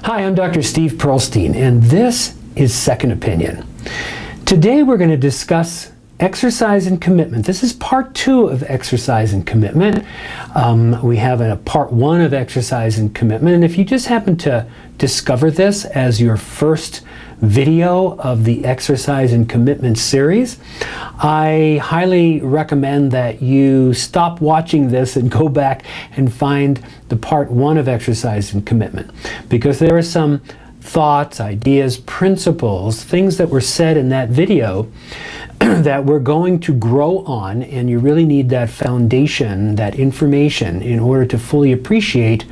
Hi, I'm Dr. Steve Perlstein, and this is Second Opinion. Today we're going to discuss exercise and commitment. This is part 2 of exercise and commitment. We have a part 1 of exercise and commitment, and if you just happen to discover this as your first video of the exercise and commitment series, I highly recommend that you stop watching this and go back and find the part 1 of exercise and commitment, because there are some thoughts, ideas, principles, things that were said in that video that we're going to grow on, and you really need that foundation, that information, in order to fully appreciate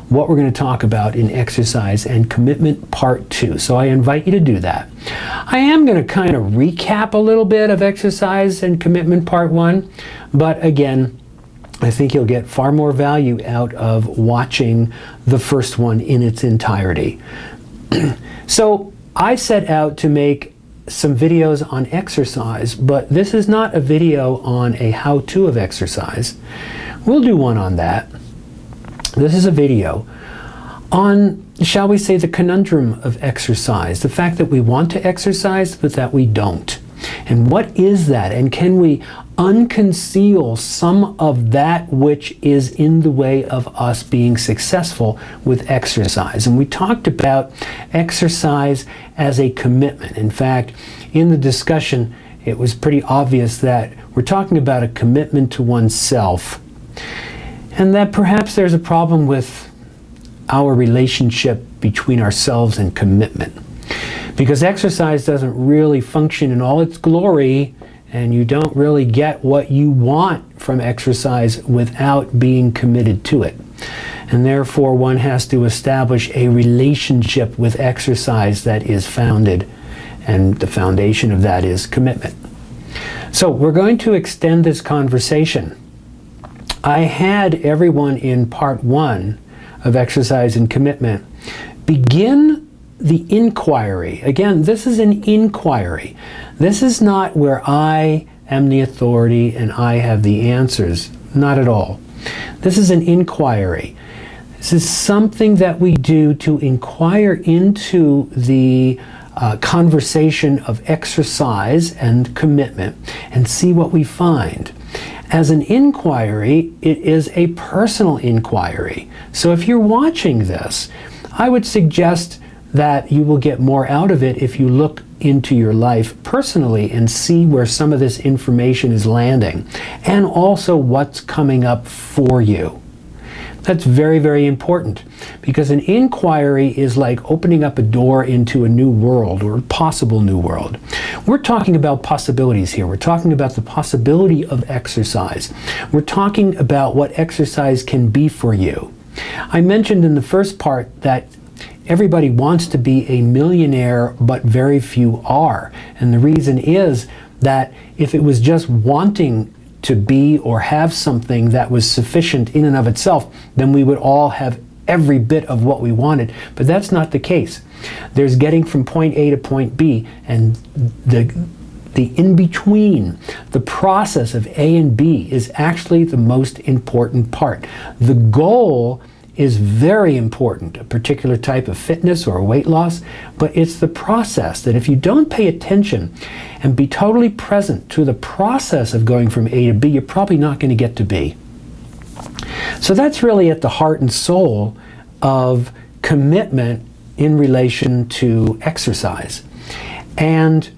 what we're going to talk about in exercise and commitment part 2. So I invite you to do that. I am going to kind of recap a little bit of exercise and commitment part 1, but again, I think you'll get far more value out of watching the first one in its entirety. So I set out to make some videos on exercise, but this is not a video on a how-to of exercise. We'll do one on that. This is a video on, shall we say, the conundrum of exercise, the fact that we want to exercise but that we don't. And what is that? And can we unconceal some of that which is in the way of us being successful with exercise? And we talked about exercise as a commitment. In fact, in the discussion, it was pretty obvious that we're talking about a commitment to oneself, and that perhaps there's a problem with our relationship between ourselves and commitment, because exercise doesn't really function in all its glory, and you don't really get what you want from exercise without being committed to it. And therefore, one has to establish a relationship with exercise that is founded, and the foundation of that is commitment. So we're going to extend this conversation. I had everyone in part 1 of exercise and commitment begin the inquiry. Again, this is an inquiry. This is not where I am the authority and I have the answers. Not at all. This is an inquiry. This is something that we do to inquire into the conversation of exercise and commitment and see what we find. As an inquiry, it is a personal inquiry. So if you're watching this, I would suggest that you will get more out of it if you look into your life personally and see where some of this information is landing, and also what's coming up for you. That's very, very important, because an inquiry is like opening up a door into a new world, or a possible new world. We're talking about possibilities here. We're talking about the possibility of exercise. We're talking about what exercise can be for you. I mentioned in the first part that everybody wants to be a millionaire, but very few are. And the reason is that if it was just wanting to be or have something that was sufficient in and of itself, then we would all have every bit of what we wanted. But that's not the case. There's getting from point A to point B, and the in-between, the process of A and B, is actually the most important part. The goal is very important, a particular type of fitness or weight loss, but it's the process that if you don't pay attention and be totally present to the process of going from A to B, you're probably not going to get to B. So that's really at the heart and soul of commitment in relation to exercise. And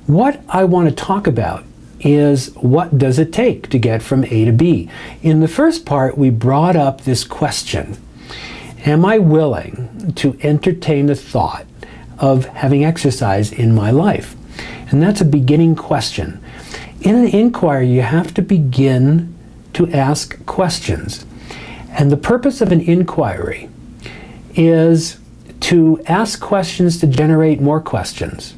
what I want to talk about is, what does it take to get from A to B? In the first part, we brought up this question: am I willing to entertain the thought of having exercise in my life? And that's a beginning question. In an inquiry, you have to begin to ask questions. And the purpose of an inquiry is to ask questions to generate more questions.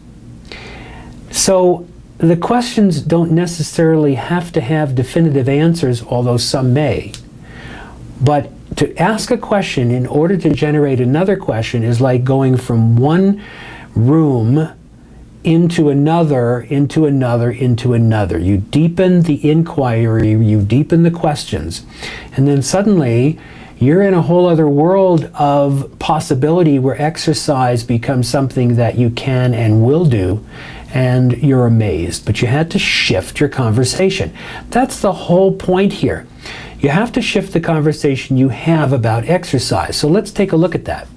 So the questions don't necessarily have to have definitive answers, although some may. But to ask a question in order to generate another question is like going from one room into another, into another, into another. You deepen the inquiry, you deepen the questions, and then suddenly you're in a whole other world of possibility where exercise becomes something that you can and will do, and you're amazed. But you had to shift your conversation. That's the whole point here. You have to shift the conversation you have about exercise. So let's take a look at that.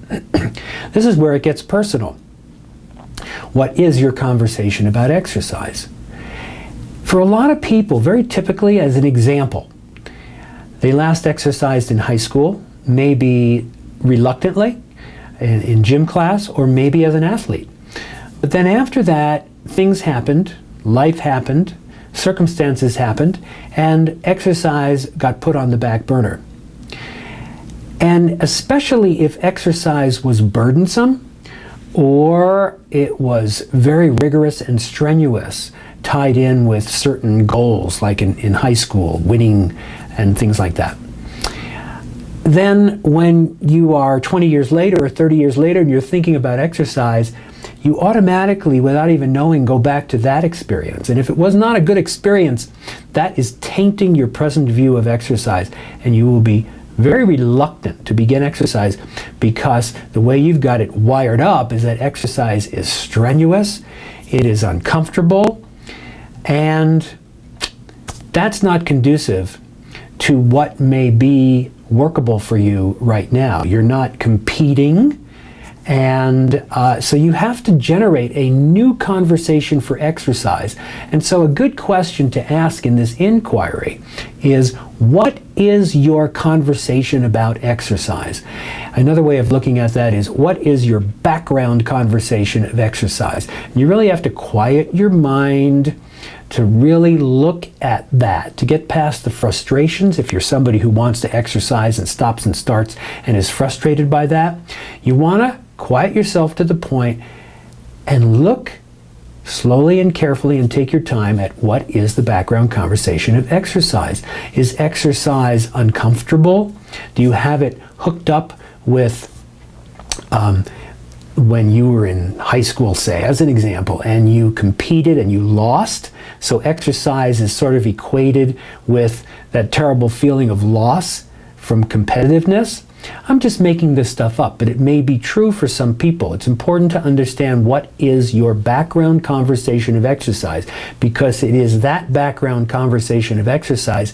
This is where it gets personal. What is your conversation about exercise? For a lot of people, very typically, as an example, they last exercised in high school, maybe reluctantly, in gym class, or maybe as an athlete. But then after that, things happened, life happened, circumstances happened, and exercise got put on the back burner. And especially if exercise was burdensome, or it was very rigorous and strenuous, tied in with certain goals, like in high school, winning and things like that. Then when you are 20 years later or 30 years later and you're thinking about exercise, you automatically, without even knowing, go back to that experience. And if it was not a good experience, that is tainting your present view of exercise, and you will be very reluctant to begin exercise, because the way you've got it wired up is that exercise is strenuous, it is uncomfortable, and that's not conducive to what may be workable for you right now. You're not competing, and so you have to generate a new conversation for exercise. And so a good question to ask in this inquiry is, what is your conversation about exercise? Another way of looking at that is, what is your background conversation of exercise? And you really have to quiet your mind to really look at that, to get past the frustrations. If you're somebody who wants to exercise and stops and starts and is frustrated by that, you want to quiet yourself to the point and look slowly and carefully and take your time at what is the background conversation of exercise. Is exercise uncomfortable? Do you have it hooked up with when you were in high school, say, as an example, and you competed and you lost? So exercise is sort of equated with that terrible feeling of loss from competitiveness. I'm just making this stuff up, but it may be true for some people. It's important to understand what is your background conversation of exercise, because it is that background conversation of exercise.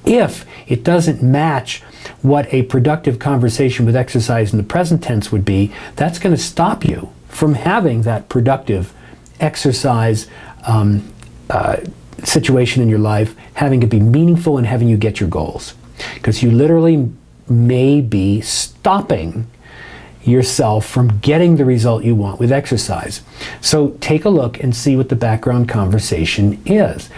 If it doesn't match what a productive conversation with exercise in the present tense would be, that's going to stop you from having that productive exercise situation in your life, having it be meaningful and having you get your goals. Because you literally may be stopping yourself from getting the result you want with exercise. So take a look and see what the background conversation is.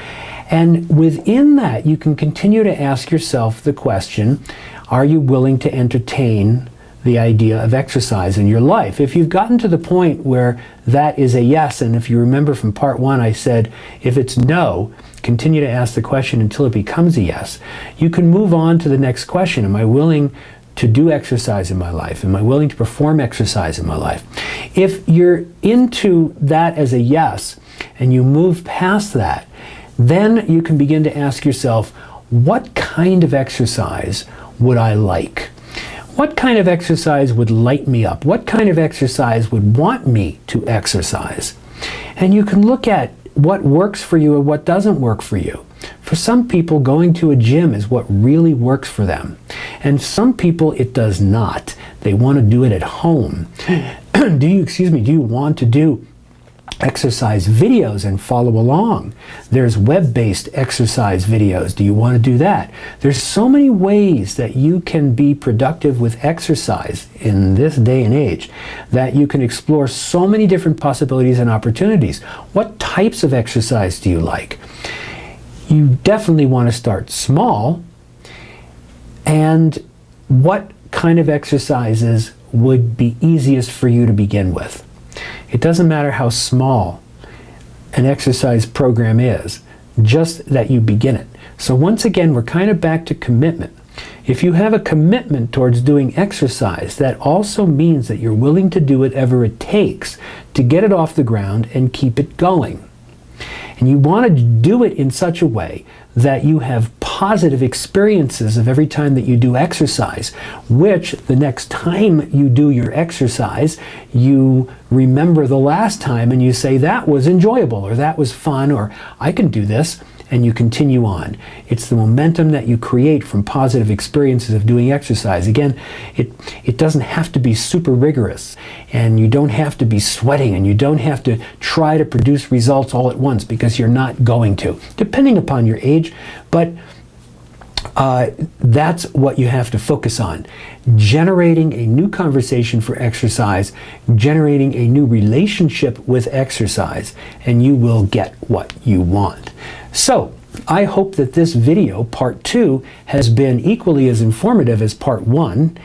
And within that, you can continue to ask yourself the question, are you willing to entertain the idea of exercise in your life? If you've gotten to the point where that is a yes, and if you remember from part one, I said, if it's no, continue to ask the question until it becomes a yes. You can move on to the next question. Am I willing to do exercise in my life? Am I willing to perform exercise in my life? If you're into that as a yes, and you move past that, then you can begin to ask yourself, what kind of exercise would I like? What kind of exercise would light me up? What kind of exercise would want me to exercise? And you can look at what works for you and what doesn't work for you. For some people, going to a gym is what really works for them. And some people, it does not. They want to do it at home. Do you want to do exercise videos and follow along? There's web-based exercise videos. Do you want to do that? There's so many ways that you can be productive with exercise in this day and age that you can explore so many different possibilities and opportunities. What types of exercise do you like? You definitely want to start small. And what kind of exercises would be easiest for you to begin with? It doesn't matter how small an exercise program is, just that you begin it. So once again, we're kind of back to commitment. If you have a commitment towards doing exercise, that also means that you're willing to do whatever it takes to get it off the ground and keep it going. And you want to do it in such a way that you have positive experiences of every time that you do exercise, which the next time you do your exercise, you remember the last time and you say, that was enjoyable, or that was fun, or I can do this, and you continue on. It's the momentum that you create from positive experiences of doing exercise. Again, it doesn't have to be super rigorous, and you don't have to be sweating, and you don't have to try to produce results all at once, because you're not going to, depending upon your age, but that's what you have to focus on. Generating a new conversation for exercise, generating a new relationship with exercise, and you will get what you want. So, I hope that this video, part 2, has been equally as informative as part 1,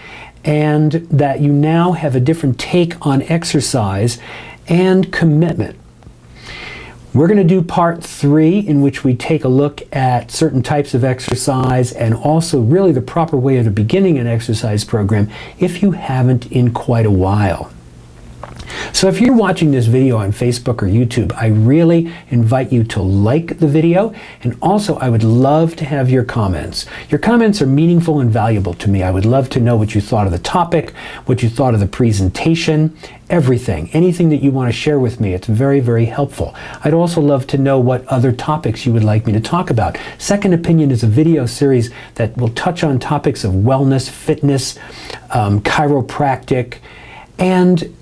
and that you now have a different take on exercise and commitment. We're going to do part 3, in which we take a look at certain types of exercise and also really the proper way of beginning an exercise program if you haven't in quite a while. So if you're watching this video on Facebook or YouTube, I really invite you to like the video, and also I would love to have your comments. Your comments are meaningful and valuable to me. I would love to know what you thought of the topic, what you thought of the presentation, everything, anything that you want to share with me. It's very, very helpful. I'd also love to know what other topics you would like me to talk about. Second Opinion is a video series that will touch on topics of wellness, fitness, chiropractic, and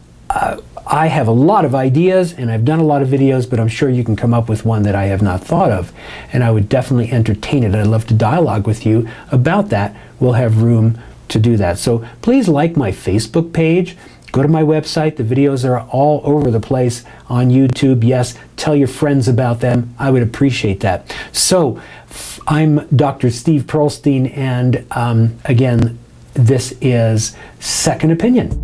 I have a lot of ideas, and I've done a lot of videos, but I'm sure you can come up with one that I have not thought of, and I would definitely entertain it. I'd love to dialogue with you about that. We'll have room to do that. So please like my Facebook page. Go to my website. The videos are all over the place on YouTube. Yes, tell your friends about them. I would appreciate that. So I'm Dr. Steve Perlstein, and again, this is Second Opinion.